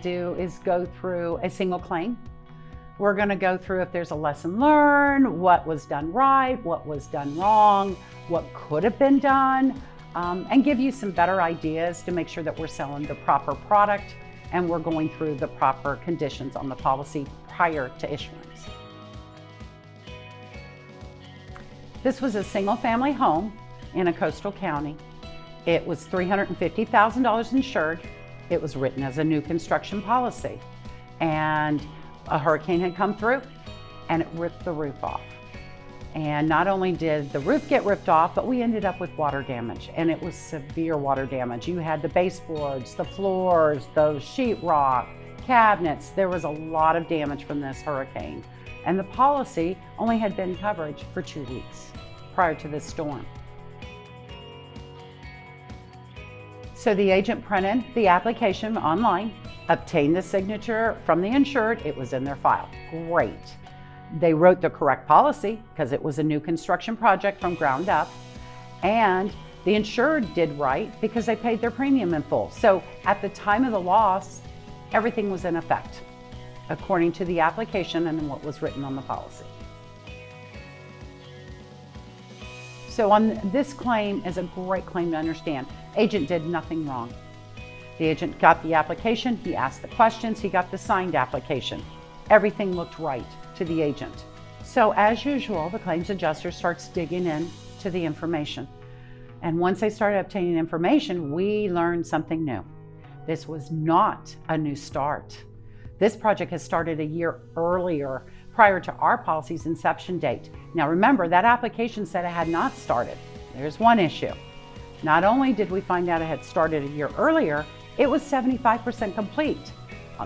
do is go through a single claim. We're going to go through if there's a lesson learned, what was done right, what was done wrong, what could have been done, and give you some better ideas to make sure that we're selling the proper product and we're going through the proper conditions on the policy prior to issuance. This was a single family home in a coastal county. It was $350,000 insured. It was written as a new construction policy. And a hurricane had come through and it ripped the roof off. And not only did the roof get ripped off, but we ended up with water damage, and it was severe water damage. You had the baseboards, the floors, the sheetrock, cabinets. There was a lot of damage from this hurricane. And the policy only had been coverage for 2 weeks prior to this storm. So the agent printed the application online, obtained the signature from the insured. It was in their file. Great. They wrote the correct policy because it was a new construction project from ground up, and the insured did right because they paid their premium in full. So at the time of the loss, everything was in effect according to the application and what was written on the policy. So on this claim is a great claim to understand. Agent did nothing wrong. The agent got the application, he asked the questions, he got the signed application. Everything looked right to the agent. So as usual, the claims adjuster starts digging in to the information. And once they started obtaining information, we learned something new. This was not a new start. This project has started a year earlier, prior to our policy's inception date. Now remember, that application said it had not started. There's one issue. Not only did we find out it had started a year earlier, it was 75% complete.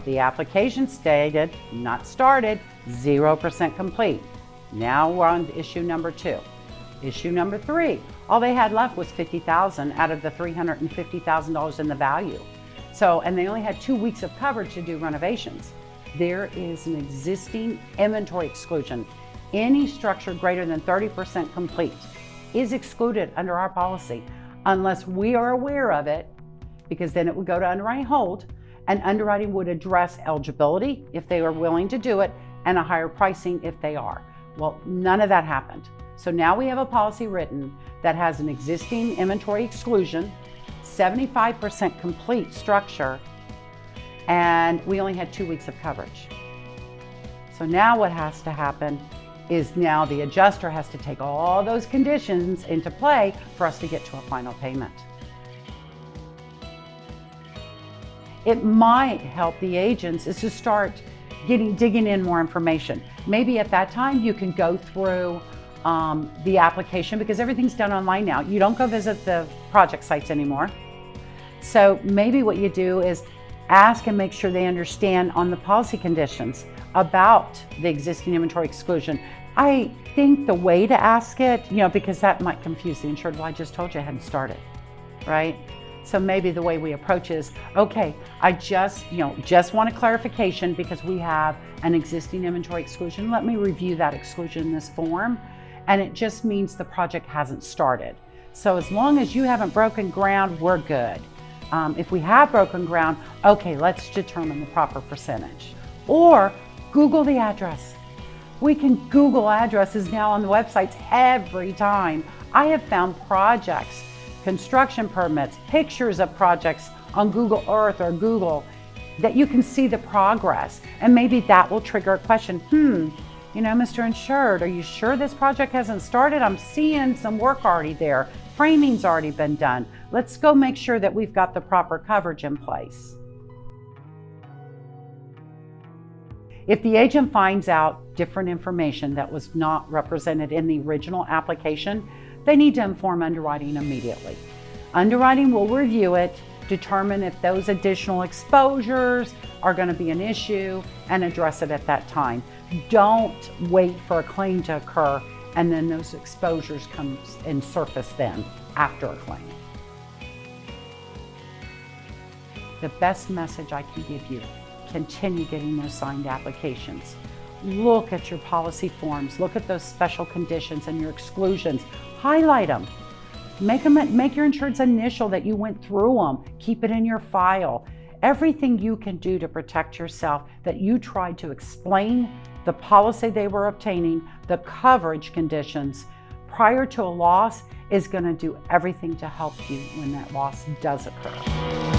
The application stated not started, 0% complete. Now we're on to issue number 2. Issue number 3, all they had left was $50,000 out of the $350,000 in the value. So, and they only had 2 weeks of coverage to do renovations. There is an existing inventory exclusion. Any structure greater than 30% complete is excluded under our policy unless we are aware of it, because then it would go to underwriting hold, and underwriting would address eligibility if they are willing to do it and a higher pricing if they are. Well, none of that happened. So now we have a policy written that has an existing inventory exclusion, 75% complete structure, and we only had 2 weeks of coverage. So now what has to happen is now the adjuster has to take all those conditions into play for us to get to a final payment. It might help the agents is to start digging in more information. Maybe at that time you can go through the application, because everything's done online now. You don't go visit the project sites anymore. So maybe what you do is ask and make sure they understand on the policy conditions about the existing inventory exclusion. I think the way to ask it, because that might confuse the insured. Well, I just told you I hadn't started, right? So maybe the way we approach is, okay, I just want a clarification because we have an existing inventory exclusion. Let me review that exclusion in this form. And it just means the project hasn't started. So as long as you haven't broken ground, we're good. If we have broken ground, okay, let's determine the proper percentage. Or Google the address. We can Google addresses now on the websites every time. I have found projects, construction permits, pictures of projects on Google Earth or Google that you can see the progress. And maybe that will trigger a question. Mr. Insured, are you sure this project hasn't started? I'm seeing some work already there. Framing's already been done. Let's go make sure that we've got the proper coverage in place. If the agent finds out different information that was not represented in the original application, they need to inform underwriting immediately. Underwriting will review it, determine if those additional exposures are going to be an issue, and address it at that time. Don't wait for a claim to occur and then those exposures come and surface then after a claim. The best message I can give you: continue getting those signed applications. Look at your policy forms, look at those special conditions and your exclusions, highlight them. Make your insurance initial that you went through them, keep it in your file. Everything you can do to protect yourself, that you tried to explain the policy they were obtaining, the coverage conditions prior to a loss, is going to do everything to help you when that loss does occur.